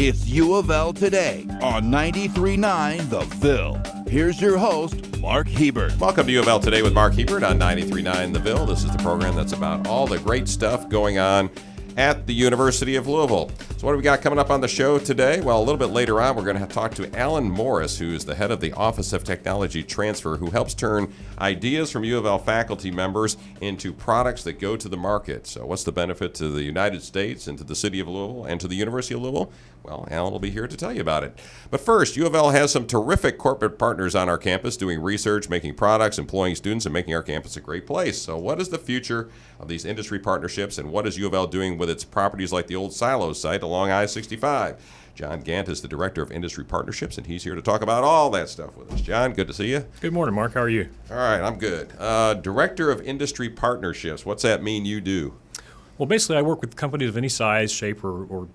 It's UofL Today on 93.9 The Ville. Here's your host, Mark Hebert. Welcome to UofL Today with Mark Hebert on 93.9 The Ville. This is the program that's about all the great stuff going on at the University of Louisville. So what do we got coming up on the show today? Well, a little bit later on, we're going to talk to Alan Morris, who is the head of the Office of Technology Transfer, who helps turn ideas from UofL faculty members into products that go to the market. So what's the benefit to the United States and to the city of Louisville and to the University of Louisville? Well, Alan will be here to tell you about it. But first, UofL has some terrific corporate partners on our campus doing research, making products, employing students, and making our campus a great place. So what is the future of these industry partnerships, and what is UofL doing with its properties like the old Silos site along I-65? John Gant is the Director of Industry Partnerships, and he's here to talk about all that stuff with us. John, good to see you. Good morning, Mark. How are you? All right, I'm good. Director of Industry Partnerships, what's that mean you do? Well, basically, I work with companies of any size, shape, or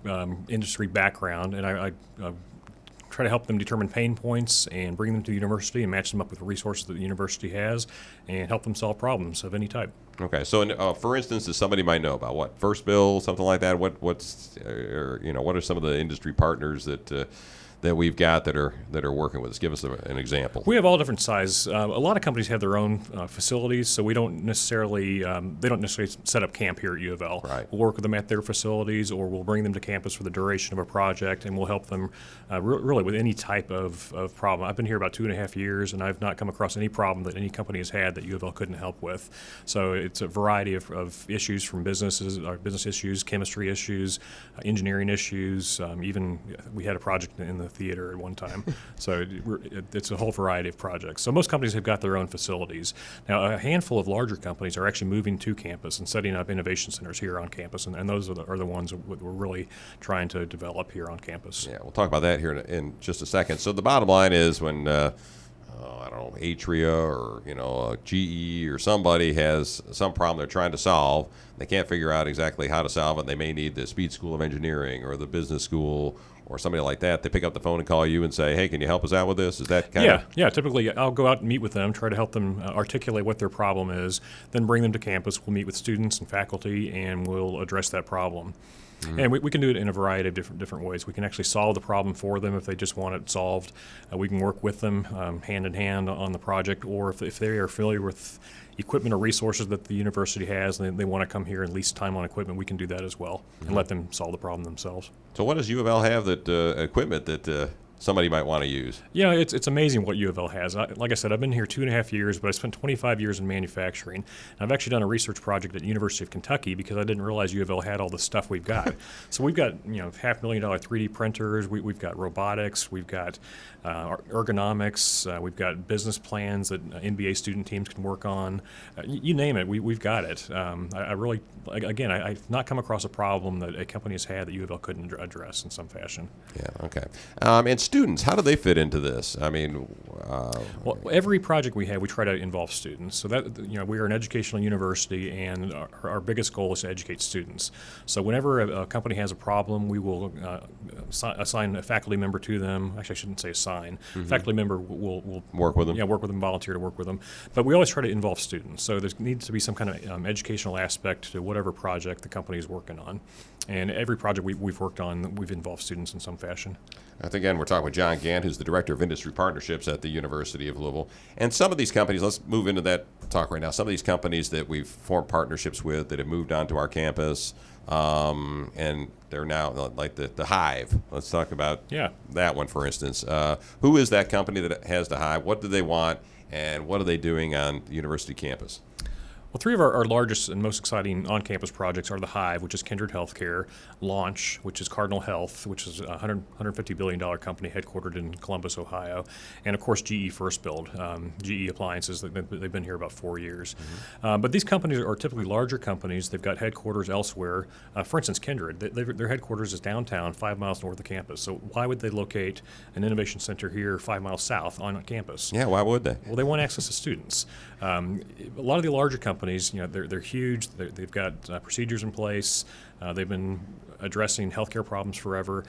industry background, and I try to help them determine pain points and bring them to the university and match them up with the resources that the university has and help them solve problems of any type. Okay, so for instance, as somebody might know about what First Bill, something like that. What are some of the industry partners that we've got that are working with us? Give us an example. We have all different sizes. A lot of companies have their own facilities, so we don't necessarily they don't necessarily set up camp here at UofL. Right. We'll work with them at their facilities, or we'll bring them to campus for the duration of a project, and we'll help them really with any type of problem. I've been here about 2.5 years, and I've not come across any problem that any company has had that UofL couldn't help with. So it's a variety of issues, from business issues, chemistry issues, engineering issues. Even we had a project in the theater at one time. So it's a whole variety of projects. So most companies have got their own facilities. Now, a handful of larger companies are actually moving to campus and setting up innovation centers here on campus, and those are the ones that we're really trying to develop here on campus. Yeah, we'll talk about that here in just a second. So the bottom line is when I don't know, Atria or GE or somebody has some problem they're trying to solve, they can't figure out exactly how to solve it. They may need the Speed School of Engineering or the business school or somebody like that. They pick up the phone and call you and say, hey, can you help us out with this? Is that kind of? Yeah, typically I'll go out and meet with them, try to help them articulate what their problem is, then bring them to campus. We'll meet with students and faculty, and we'll address that problem. Mm-hmm. And we can do it in a variety of different ways. We can actually solve the problem for them if they just want it solved. We can work with them hand in hand on the project, or if they are familiar with equipment or resources that the university has and they want to come here and lease time on equipment, we can do that as well, mm-hmm. and let them solve the problem themselves. So what does UofL have that equipment that somebody might want to use? Yeah, it's amazing what UofL has. Like I said, I've been here 2.5 years, but I spent 25 years in manufacturing. And I've actually done a research project at the University of Kentucky because I didn't realize UofL had all the stuff we've got. So we've got $500,000 3D printers. We've got robotics. We've got ergonomics. We've got business plans that NBA student teams can work on. You name it, we've got it. I've not come across a problem that a company has had that UofL couldn't address in some fashion. Yeah. Okay. And students, how do they fit into this? I mean, well, every project we have, we try to involve students. So that we are an educational university, and our biggest goal is to educate students. So whenever a company has a problem, we will assign a faculty member to them. Actually, I shouldn't say assign. Mm-hmm. Faculty member will work with them. Yeah, work with them, volunteer to work with them. But we always try to involve students. So there needs to be some kind of educational aspect to whatever project the company is working on. And every project we've worked on, we've involved students in some fashion. Again, we're talking with John Gant, who's the Director of Industry Partnerships at the University of Louisville. And some of these companies, let's move into that talk right now, some of these companies that we've formed partnerships with that have moved onto our campus, and they're now like the Hive. Let's talk about that one, for instance. Who is that company that has the Hive? What do they want, and what are they doing on the university campus? Well, three of our largest and most exciting on-campus projects are the Hive, which is Kindred Healthcare, Launch, which is Cardinal Health, which is a $150 billion company headquartered in Columbus, Ohio, and of course GE First Build, GE Appliances. They've been here about 4 years. Mm-hmm. But these companies are typically larger companies. They've got headquarters elsewhere. For instance, Kindred, their headquarters is downtown, 5 miles north of campus. So why would they locate an innovation center here 5 miles south on campus? Yeah, why would they? Well, they want access to students. A lot of the larger companies, they're huge. They've got procedures in place. They've been addressing healthcare problems forever.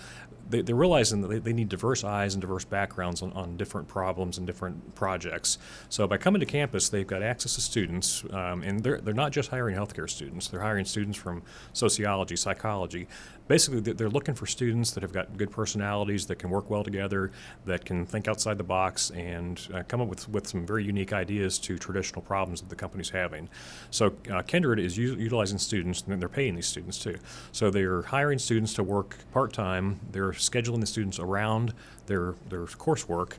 They're realizing that they need diverse eyes and diverse backgrounds on different problems and different projects. So by coming to campus, they've got access to students, and they're not just hiring healthcare students. They're hiring students from sociology, psychology. Basically, they're looking for students that have got good personalities, that can work well together, that can think outside the box, and come up with some very unique ideas to traditional problems that the company's having. So Kindred is utilizing students, and they're paying these students too. So they're hiring students to work part-time. They're scheduling the students around their coursework.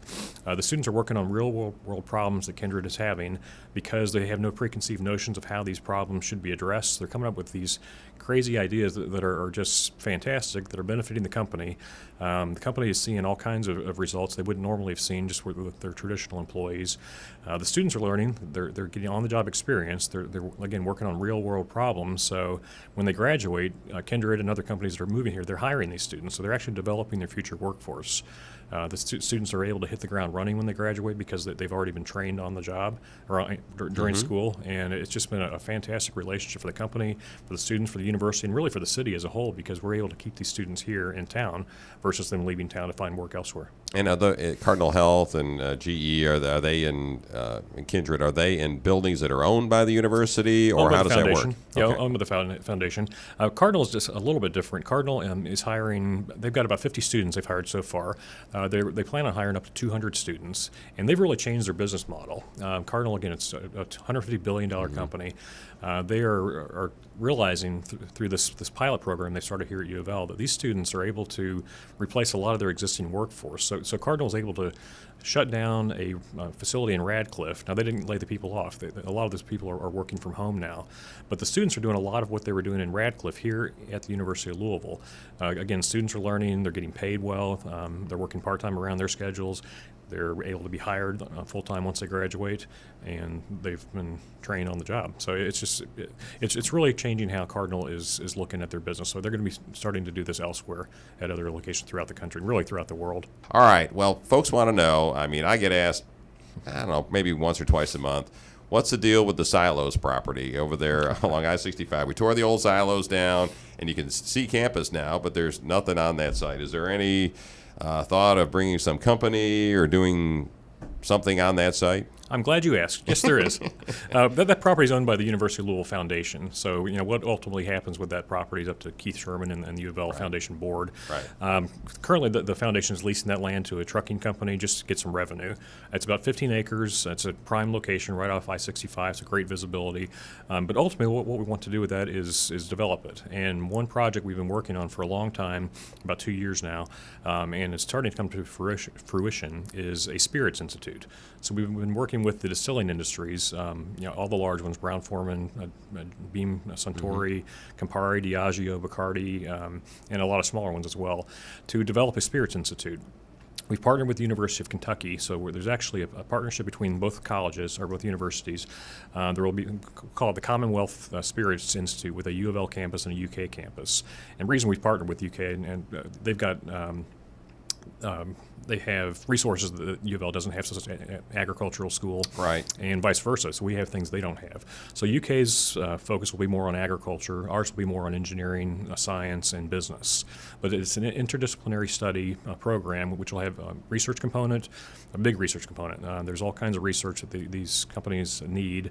The students are working on real-world problems that Kindred is having because they have no preconceived notions of how these problems should be addressed. They're coming up with these crazy ideas that are just fantastic, that are benefiting the company. The company is seeing all kinds of results they wouldn't normally have seen just with their traditional employees. The students are learning. They're getting on-the-job experience. They're again working on real-world problems. So when they graduate, Kindred and other companies that are moving here, they're hiring these students. So they're actually developing their future workforce. The students are able to hit the ground running when they graduate because they've already been trained on the job or during school, and it's just been a fantastic relationship for the company, for the students, for the university, and really for the city as a whole because we're able to keep these students here in town versus them leaving town to find work elsewhere. And Cardinal Health and GE, are they in Kindred, are they in buildings that are owned by the university, or how does that work? Yeah, owned by the foundation. Cardinal is just a little bit different. Cardinal is hiring, they've got about 50 students they've hired so far. They plan on hiring up to 200 students, and they've really changed their business model. Cardinal, again, it's a $150 billion company. They are realizing through this pilot program they started here at UofL that these students are able to replace a lot of their existing workforce. So Cardinal is able to shut down a facility in Radcliffe. Now, they didn't lay the people off. A lot of those people are working from home now. But the students are doing a lot of what they were doing in Radcliffe here at the University of Louisville. Again, students are learning. They're getting paid well. They're working part-time around their schedules. They're able to be hired full-time once they graduate, and they've been trained on the job. So it's really changing how Cardinal is looking at their business. So they're going to be starting to do this elsewhere at other locations throughout the country, and really throughout the world. All right. Well, folks want to know. I mean, I get asked, I don't know, maybe once or twice a month, what's the deal with the silos property over there along I-65? We tore the old silos down, and you can see campus now, but there's nothing on that site. Is there any thought of bringing some company or doing something on that site? I'm glad you asked. Yes, there is. That property is owned by the University of Louisville Foundation. So, what ultimately happens with that property is up to Keith Sherman and the UofL Foundation Board. Right. Currently, the foundation is leasing that land to a trucking company just to get some revenue. It's about 15 acres. It's a prime location right off I-65. It's a great visibility. But ultimately, what we want to do with that is develop it. And one project we've been working on for a long time, about 2 years now, and it's starting to come to fruition, is a Spirits Institute. So we've been working with the distilling industries, all the large ones, Brown-Forman, Beam, Suntory, Campari, Diageo, Bacardi, and a lot of smaller ones as well, to develop a Spirits Institute. We've partnered with the University of Kentucky, so there's actually a partnership between both colleges, or both universities. There will be called the Commonwealth Spirits Institute with a UofL campus and a UK campus. And the reason we've partnered with UK, and they've got they have resources that UofL doesn't have, such as an agricultural school, right, and vice versa. So we have things they don't have. So UK's focus will be more on agriculture. Ours will be more on engineering, science, and business. But it's an interdisciplinary study program, which will have a research component, a big research component. There's all kinds of research that these companies need.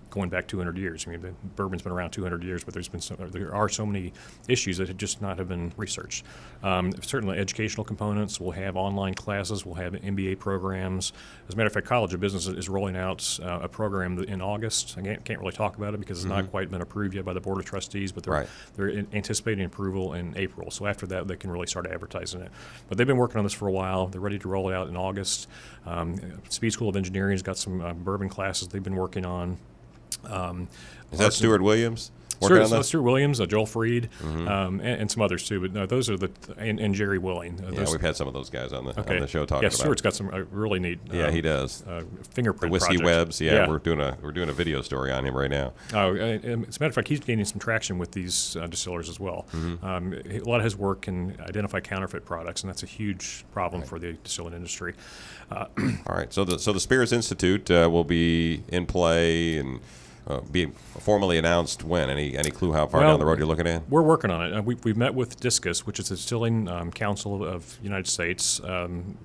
Going back 200 years. I mean, bourbon's been around 200 years, but there are so many issues that have just not have been researched. Certainly educational components. We'll have online classes. We'll have MBA programs. As a matter of fact, College of Business is rolling out a program in August. I can't really talk about it because it's not quite been approved yet by the Board of Trustees, but they're anticipating approval in April. So after that, they can really start advertising it. But they've been working on this for a while. They're ready to roll it out in August. Speed School of Engineering has got some bourbon classes they've been working on. Is that Stuart Williams? Stuart Williams, Joel Freed, and some others too. But no, those are and Jerry Willing. We've had some of those guys on the show talking about. Stuart's got some really neat. He does. Fingerprint the whiskey projects. webs. Yeah, we're doing a video story on him right now. As a matter of fact, he's gaining some traction with these distillers as well. A lot of his work can identify counterfeit products, and that's a huge problem for the distilling industry. All right, so the Spirits Institute will be in play and be formally announced when? Any clue how far down the road you're looking at? We're working on it. We've met with DISCUS, which is the Distilling Council of the United States,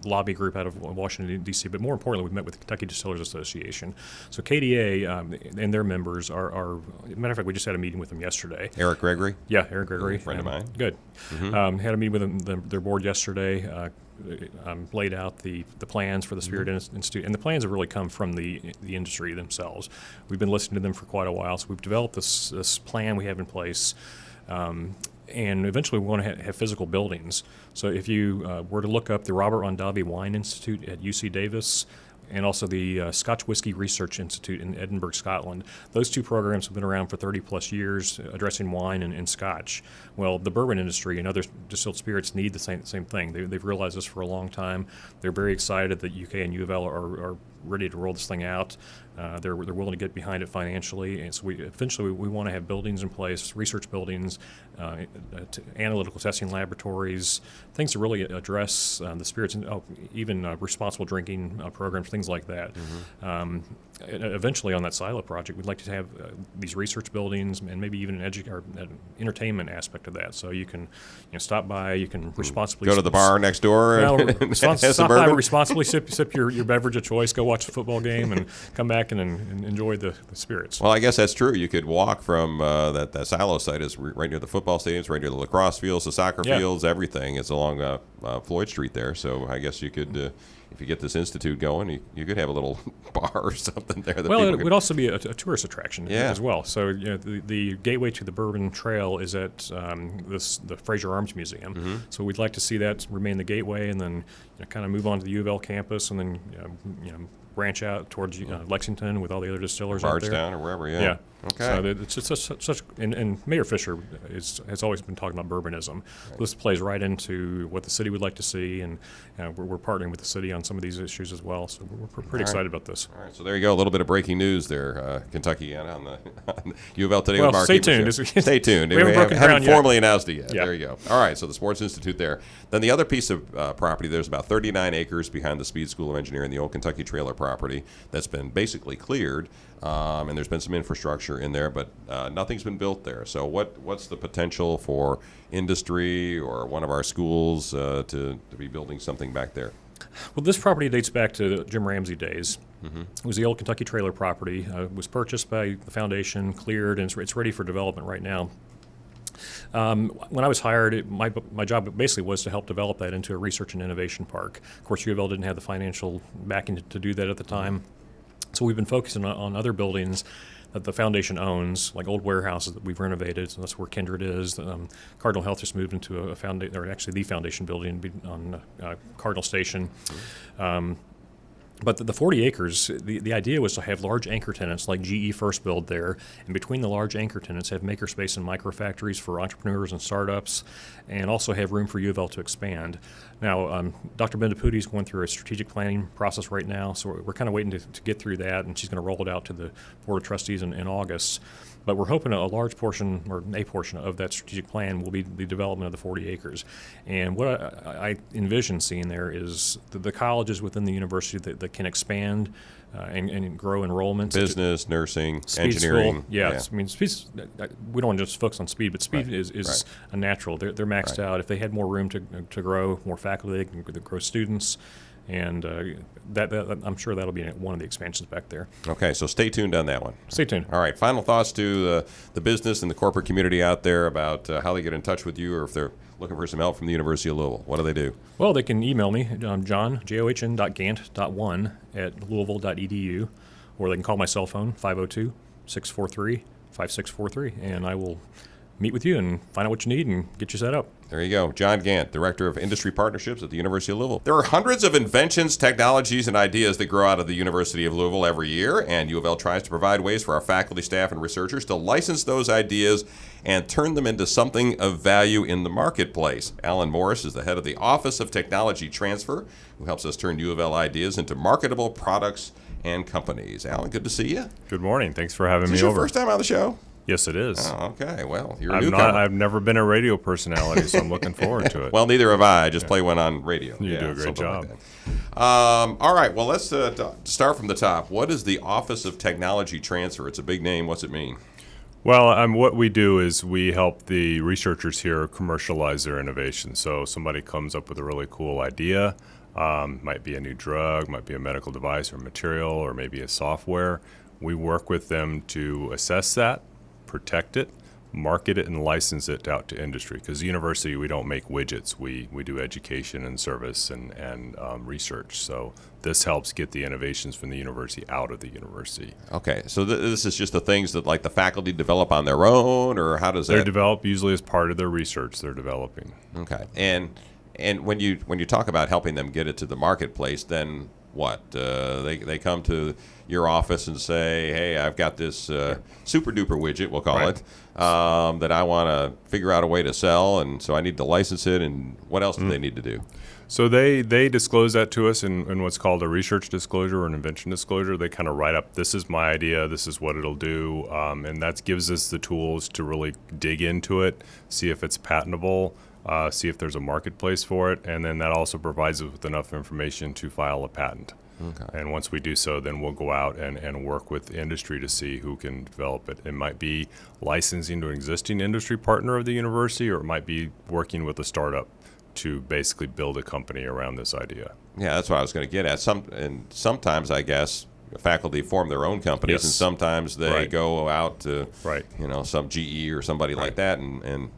lobby group out of Washington, D.C., but more importantly, we've met with the Kentucky Distillers Association. So KDA and their members are matter of fact, we just had a meeting with them yesterday. Eric Gregory? Yeah, Eric Gregory. Friend of mine. Good. Had a meeting with them, their board yesterday. Laid out the plans for the Spirit Institute, and the plans have really come from the industry themselves. We've been listening to them for quite a while, so we've developed this plan we have in place, and eventually we want to have physical buildings. So if you were to look up the Robert Mondavi Wine Institute at UC Davis, and also the Scotch Whisky Research Institute in Edinburgh, Scotland. Those two programs have been around for 30-plus years, addressing wine and Scotch. Well, the bourbon industry and other distilled spirits need the same thing. They've realized this for a long time. They're very excited that UK and UofL are ready to roll this thing out. They're willing to get behind it financially, and so eventually we want to have buildings in place, research buildings, analytical testing laboratories, things to really address the spirits, and even responsible drinking programs, things like that. Eventually, on that silo project, we'd like to have these research buildings and maybe even an entertainment aspect of that. So you can stop by, you can responsibly go to the bar next door. Stop by, responsibly sip your beverage of choice, go watch a football game, and come back and enjoy the spirits. Well, I guess that's true. You could walk from that silo site is right near the football stadiums, right near the lacrosse fields, the soccer fields, everything. It's along Floyd Street there. So I guess you could, if you get this institute going, you could have a little bar or something there. It would also be a tourist attraction as well. So the gateway to the Bourbon Trail is at the Fraser Arms Museum. So we'd like to see that remain the gateway, and then kind of move on to the UofL campus, and then branch out towards Lexington with all the other distillers out there. Bardstown or wherever, Yeah. Okay. So it's just such and Mayor Fisher has always been talking about bourbonism. Right. This plays right into what the city would like to see, and we're partnering with the city on some of these issues as well. So we're pretty excited about this. All right. So there you go. A little bit of breaking news there, Kentucky, on the UofL Today with Mark. Stay tuned. Stay tuned. We haven't formally announced it yet. Yeah. There you go. All right. So the Sports Institute there. Then the other piece of property, there's about 39 acres behind the Speed School of Engineering, the old Kentucky trailer property that's been basically cleared. And there's been some infrastructure in there, but nothing's been built there. So what's the potential for industry or one of our schools to be building something back there? Well, this property dates back to Jim Ramsey days. It was the old Kentucky trailer property. It was purchased by the foundation, cleared, and it's ready for development right now. When I was hired, my job basically was to help develop that into a research and innovation park. Of course, UofL didn't have the financial backing to do that at the time. So we've been focusing on other buildings that the foundation owns, like old warehouses that we've renovated. So that's where Kindred is. Cardinal Health just moved into a foundation, or actually the foundation building on Cardinal Station. But the 40 acres, the idea was to have large anchor tenants like GE First Build there, and between the large anchor tenants have makerspace and microfactories for entrepreneurs and startups, and also have room for UofL to expand. Now, Dr. Bendapudi is going through a strategic planning process right now, so we're kind of waiting to get through that, and she's going to roll it out to the Board of Trustees in August. But we're hoping a large portion, or a portion of that strategic plan will be the development of the 40 acres. And what I envision seeing there is the colleges within the university that can expand and grow enrollment. Business, nursing, Speed engineering. School. Yeah. I mean, we don't want to just focus on speed, but speed is a natural. They're maxed out. If they had more room to grow, more faculty, they can grow students. And that I'm sure that'll be one of the expansions back there. Okay, so stay tuned on that one. Stay tuned. All right, final thoughts to the business and the corporate community out there about how they get in touch with you, or if they're looking for some help from the University of Louisville. What do they do? Well, they can email me, john.gant.1@louisville.edu, or they can call my cell phone, 502-643-5643, and I will meet with you and find out what you need and get you set up. There you go. John Gant, Director of Industry Partnerships at the University of Louisville. There are hundreds of inventions, technologies, and ideas that grow out of the University of Louisville every year, and UofL tries to provide ways for our faculty, staff, and researchers to license those ideas and turn them into something of value in the marketplace. Alan Morris is the head of the Office of Technology Transfer, who helps us turn UofL ideas into marketable products and companies. Alan, good to see you. Good morning. Thanks for having me Is this your over. first time on the show? Yes, it is. Oh, okay. Well, you're a newcomer. I've never been a radio personality, so I'm looking forward to it. Well, neither have I. I just play one on radio. You do a great job. Like all right. Well, let's start from the top. What is the Office of Technology Transfer? It's a big name. What's it mean? Well, what we do is we help the researchers here commercialize their innovation. So somebody comes up with a really cool idea, might be a new drug, might be a medical device or material, or maybe a software. We work with them to assess that, protect it, market it, and license it out to industry. Because the university, we don't make widgets. We do education and service and research. So this helps get the innovations from the university out of the university. Okay, so this is just the things that like the faculty develop on their own, or how does that? They're developed usually as part of their research they're developing. Okay, and when you talk about helping them get it to the marketplace, then what? They come to your office and say, hey, I've got this super duper widget, we'll call it, that I want to figure out a way to sell, and so I need to license it, and what else do they need to do? So they disclose that to us in what's called a research disclosure or an invention disclosure. They kind of write up, this is my idea, this is what it'll do, and that gives us the tools to really dig into it, see if it's patentable, see if there's a marketplace for it, and then that also provides us with enough information to file a patent. Okay. And once we do so, then we'll go out and work with industry to see who can develop it. It might be licensing to an existing industry partner of the university, or it might be working with a startup to basically build a company around this idea. Yeah, that's what I was going to get at. Sometimes, I guess, faculty form their own companies, Yes. and sometimes they go out to some GE or somebody like that and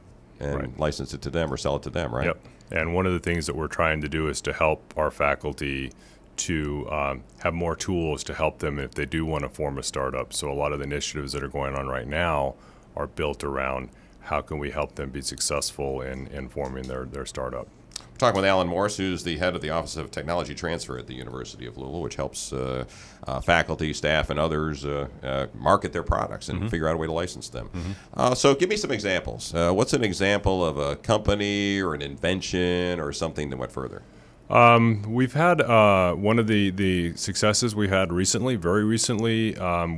license it to them or sell it to them, right? Yep. And one of the things that we're trying to do is to help our faculty to have more tools to help them if they do want to form a startup. So a lot of the initiatives that are going on right now are built around how can we help them be successful in forming their startup. I'm talking with Alan Morse, who's the head of the Office of Technology Transfer at the University of Louisville, which helps faculty, staff, and others market their products and figure out a way to license them. So give me some examples. What's an example of a company or an invention or something that went further? We've had one of the successes we had recently, very recently,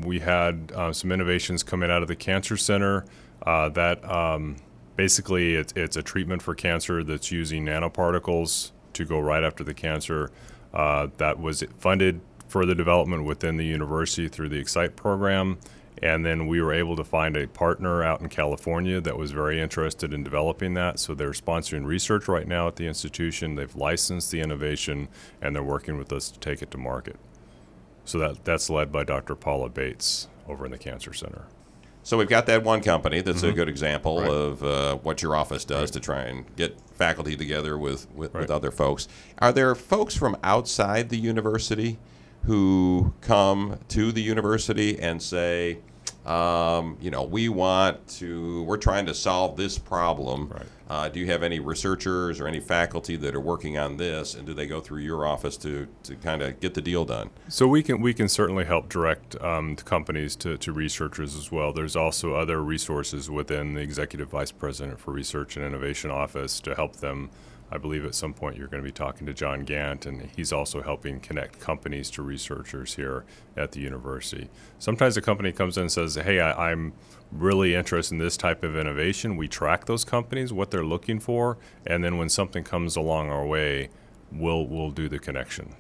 we had some innovations coming out of the Cancer Center that basically it's a treatment for cancer that's using nanoparticles to go right after the cancer. That was funded further development within the university through the Excite program. And then we were able to find a partner out in California that was very interested in developing that. So they're sponsoring research right now at the institution. They've licensed the innovation, and they're working with us to take it to market. So that's led by Dr. Paula Bates over in the Cancer Center. So we've got that one company that's a good example of what your office does to try and get faculty together with other folks. Are there folks from outside the university who come to the university and say, we're trying to solve this problem. Right. Do you have any researchers or any faculty that are working on this, and do they go through your office to kind of get the deal done? So we can certainly help direct companies to researchers as well. There's also other resources within the Executive Vice President for Research and Innovation Office to help them. I believe at some point you're going to be talking to John Gant, and he's also helping connect companies to researchers here at the university. Sometimes a company comes in and says, hey, I'm really interested in this type of innovation. We track those companies, what they're looking for, and then when something comes along our way, we'll do the connection.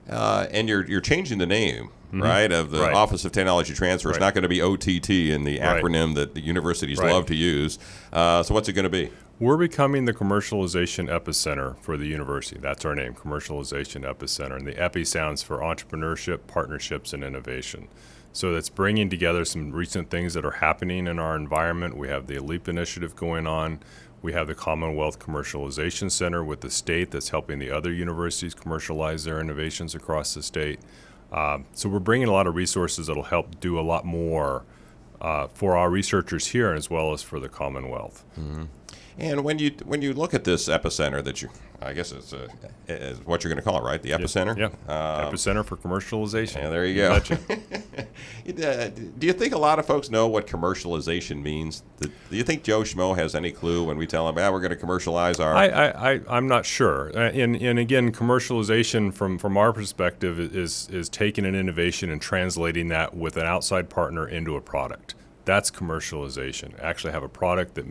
And you're changing the name, right, of the Office of Technology Transfer. It's not going to be OTT in the acronym that the universities love to use. So what's it going to be? We're becoming the commercialization epicenter for the university. That's our name, Commercialization Epicenter. And the EPI stands for Entrepreneurship, Partnerships, and Innovation. So that's bringing together some recent things that are happening in our environment. We have the LEAP initiative going on. We have the Commonwealth Commercialization Center with the state that's helping the other universities commercialize their innovations across the state. So we're bringing a lot of resources that will help do a lot more for our researchers here as well as for the Commonwealth. And when you look at this epicenter that I guess it's what you're going to call it, right? The epicenter? Yeah. Epicenter for commercialization. Yeah, there you go. Do you think a lot of folks know what commercialization means? Do you think Joe Schmo has any clue when we tell him, we're going to commercialize our... I'm not sure. And again, commercialization from our perspective is taking an innovation and translating that with an outside partner into a product. That's commercialization. Actually have a product that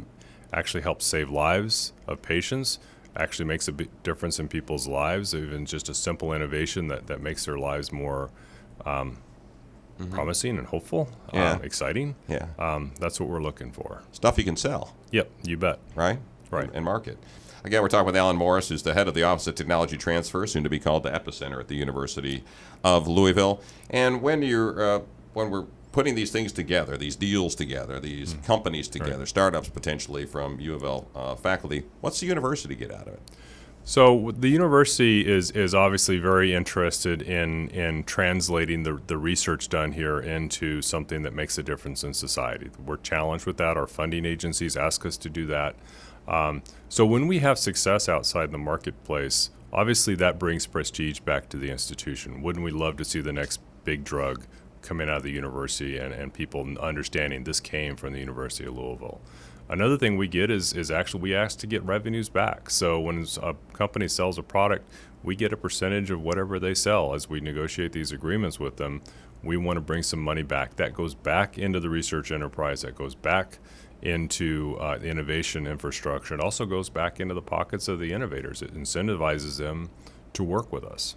actually helps save lives of patients, actually makes a big difference in people's lives, even just a simple innovation that makes their lives more promising and hopeful, exciting. Yeah. That's what we're looking for. Stuff you can sell. Yep, you bet. Right? Right. And market. Again, we're talking with Alan Morris, who's the head of the Office of Technology Transfer, soon to be called the Epicenter at the University of Louisville. And when we're putting these things together, these deals together, these companies together, startups potentially from U of L faculty, what's the university get out of it? So the university is obviously very interested in translating the research done here into something that makes a difference in society. We're challenged with that. Our funding agencies ask us to do that. So when we have success outside the marketplace, obviously that brings prestige back to the institution. Wouldn't we love to see the next big drug coming out of the university and people understanding this came from the University of Louisville? Another thing we get is actually we ask to get revenues back. So when a company sells a product, we get a percentage of whatever they sell as we negotiate these agreements with them. We want to bring some money back. That goes back into the research enterprise. That goes back into the innovation infrastructure. It also goes back into the pockets of the innovators. It incentivizes them to work with us.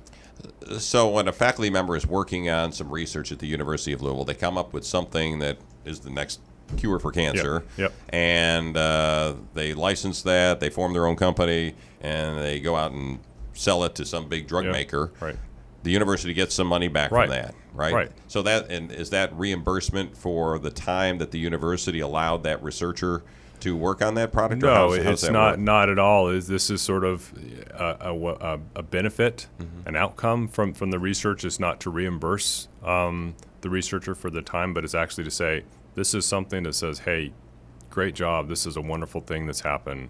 So when a faculty member is working on some research at the University of Louisville, they come up with something that is the next cure for cancer, Yep. and they license that, they form their own company, and they go out and sell it to some big drug maker. Right. The university gets some money back Right. from that, right? Right. So is that reimbursement for the time that the university allowed that researcher to work on that product? No, or how's it's that not work? not at all. This is sort of a benefit, an outcome from the research. It's not to reimburse the researcher for the time, but it's actually to say, this is something that says, hey, great job. This is a wonderful thing that's happened.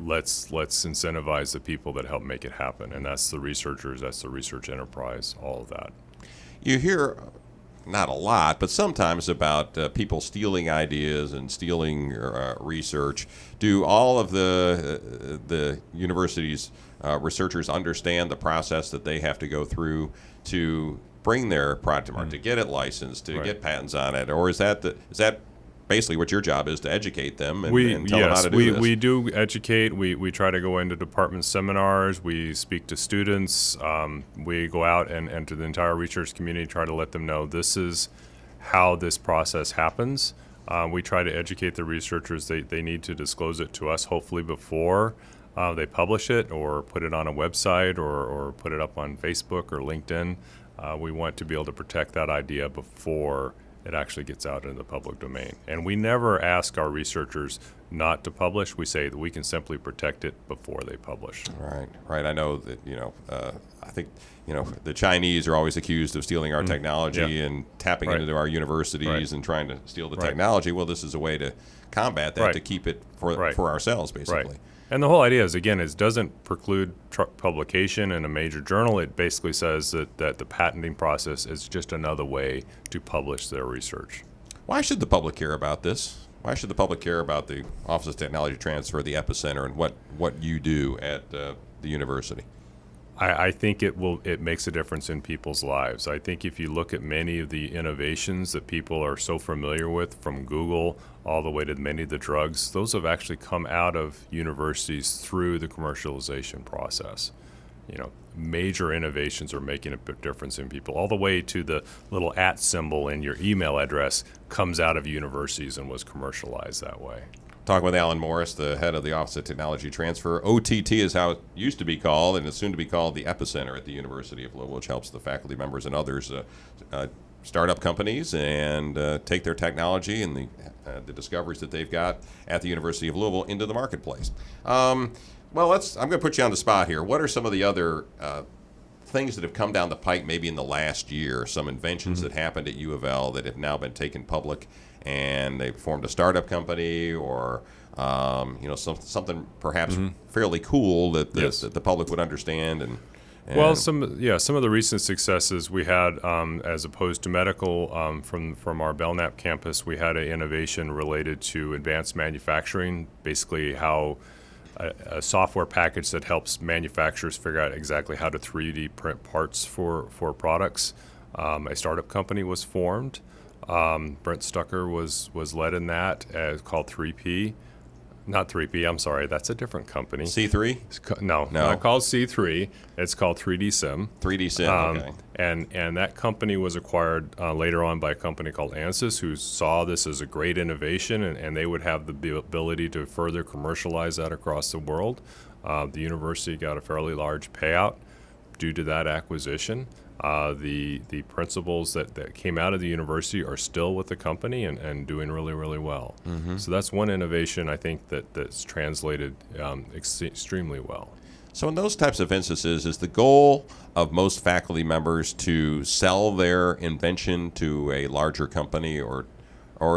Let's incentivize the people that help make it happen. And that's the researchers, that's the research enterprise, all of that. You hear, not a lot, but sometimes about people stealing ideas and stealing research. Do all of the university's researchers understand the process that they have to go through to bring their product to market, to get it licensed, to get patents on it? Or is that basically what your job is, to educate them and tell them how to do this? We do educate. We try to go into department seminars. We speak to students. We go out and to the entire research community, try to let them know this is how this process happens. We try to educate the researchers. They need to disclose it to us, hopefully before they publish it or put it on a website or put it up on Facebook or LinkedIn. We want to be able to protect that idea before it actually gets out into the public domain. And we never ask our researchers not to publish. We say that we can simply protect it before they publish. Right. I know that, I think, the Chinese are always accused of stealing our technology and tapping into our universities and trying to steal the technology. Well, this is a way to combat that, to keep it for ourselves, basically. Right. And the whole idea is, again, it doesn't preclude publication in a major journal. It basically says that the patenting process is just another way to publish their research. Why should the public care about this? Why should the public care about the Office of Technology Transfer, the Epicenter, and what you do at the university? I think it makes a difference in people's lives. I think if you look at many of the innovations that people are so familiar with, from Google all the way to many of the drugs, those have actually come out of universities through the commercialization process. Major innovations are making a big difference in people, all the way to the little @ symbol in your email address comes out of universities and was commercialized that way. Talking with Alan Morris, the head of the Office of Technology Transfer. OTT is how it used to be called, and it's soon to be called the Epicenter at the University of Louisville, which helps the faculty members and others start up companies and take their technology and the discoveries that they've got at the University of Louisville into the marketplace. I'm going to put you on the spot here. What are some of the other things that have come down the pike maybe in the last year, some inventions that happened at U of L that have now been taken public and they've formed a startup company, or something perhaps fairly cool that the public would understand? And well, some of the recent successes we had, as opposed to medical, from our Belknap campus, we had an innovation related to advanced manufacturing, basically how a software package that helps manufacturers figure out exactly how to 3D print parts for products. A startup company was formed. Brent Stucker was led in that. It's called 3P. Not 3P, I'm sorry, that's a different company. C3? No, not called C3. It's called 3D Sim. 3D Sim, okay. And that company was acquired later on by a company called Ansys, who saw this as a great innovation, and they would have the ability to further commercialize that across the world. The university got a fairly large payout due to that acquisition. The principals that came out of the university are still with the company and doing really, really well. So that's one innovation I think that's translated extremely well. So in those types of instances, is the goal of most faculty members to sell their invention to a larger company, or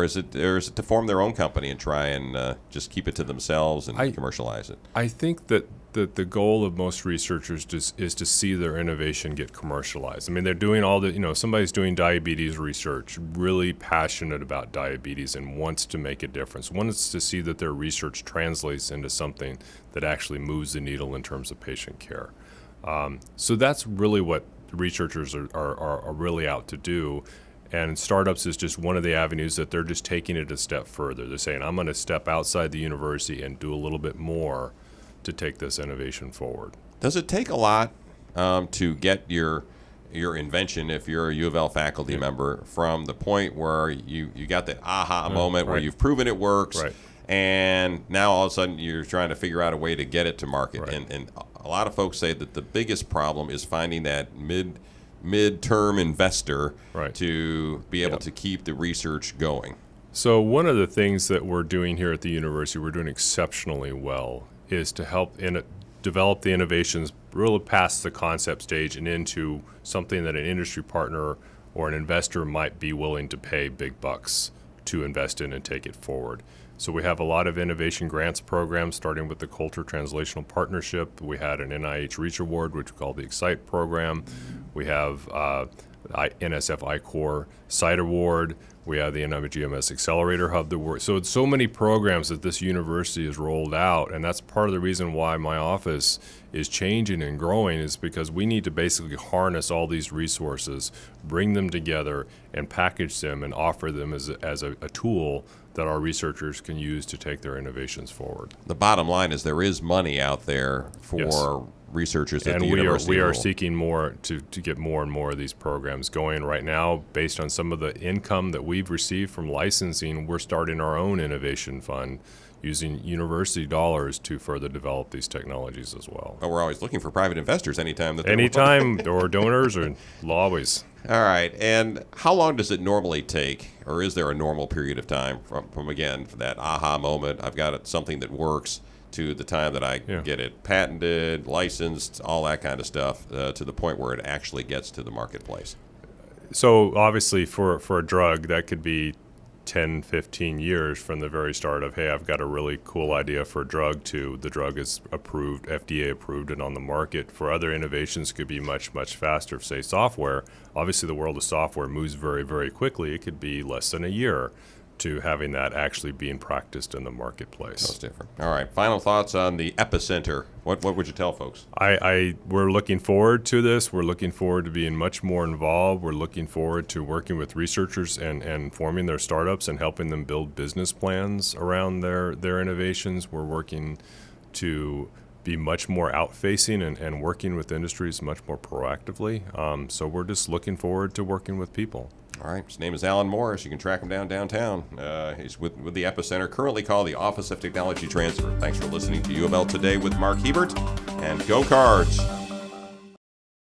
is it to form their own company and try and just keep it to themselves and commercialize it? I think that the goal of most researchers is to see their innovation get commercialized. I mean, they're doing all the, somebody's doing diabetes research, really passionate about diabetes and wants to make a difference, wants to see that their research translates into something that actually moves the needle in terms of patient care. So that's really what researchers are really out to do. And startups is just one of the avenues that they're just taking it a step further. They're saying, I'm going to step outside the university and do a little bit more to take this innovation forward. Does it take a lot to get your invention, if you're a U of L faculty member, from the point where you got that aha moment where you've proven it works, and now all of a sudden you're trying to figure out a way to get it to market? And a lot of folks say that the biggest problem is finding that mid-term investor to be able to keep the research going. So one of the things that we're doing here at the university, we're doing exceptionally well, is to help develop the innovations really past the concept stage and into something that an industry partner or an investor might be willing to pay big bucks to invest in and take it forward. So we have a lot of innovation grants programs, starting with the Coulter Translational Partnership. We had an NIH Reach Award, which we call the Excite program. We have NSF I-Core Site Award. We have the NIGMS Accelerator Hub. So it's so many programs that this university has rolled out, and that's part of the reason why my office is changing and growing, is because we need to basically harness all these resources, bring them together, and package them and offer them as a tool that our researchers can use to take their innovations forward. The bottom line is there is money out there for researchers at the university. And we are seeking more to get more and more of these programs going. Right now, based on some of the income that we've received from licensing, we're starting our own innovation fund using university dollars to further develop these technologies as well. But we're always looking for private investors anytime that or donors, or always. All right. And how long does it normally take, or is there a normal period of time from again, that aha moment, I've got something that works, to the time that I get it patented, licensed, all that kind of stuff, to the point where it actually gets to the marketplace? So obviously for a drug, that could be 10, 15 years from the very start of, hey, I've got a really cool idea for a drug, to the drug is approved, FDA approved, and on the market. For other innovations, could be much, much faster. Say software, obviously the world of software moves very, very quickly. It could be less than a year to having that actually being practiced in the marketplace. That's different. All right. Final thoughts on the epicenter. What would you tell folks? We're looking forward to this. We're looking forward to being much more involved. We're looking forward to working with researchers and forming their startups and helping them build business plans around their innovations. We're working to be much more out-facing and working with industries much more proactively. So we're just looking forward to working with people. All right. His name is Alan Morris. You can track him down downtown. He's with the Epicenter, currently called the Office of Technology Transfer. Thanks for listening to UofL Today with Mark Hebert, and go Cards!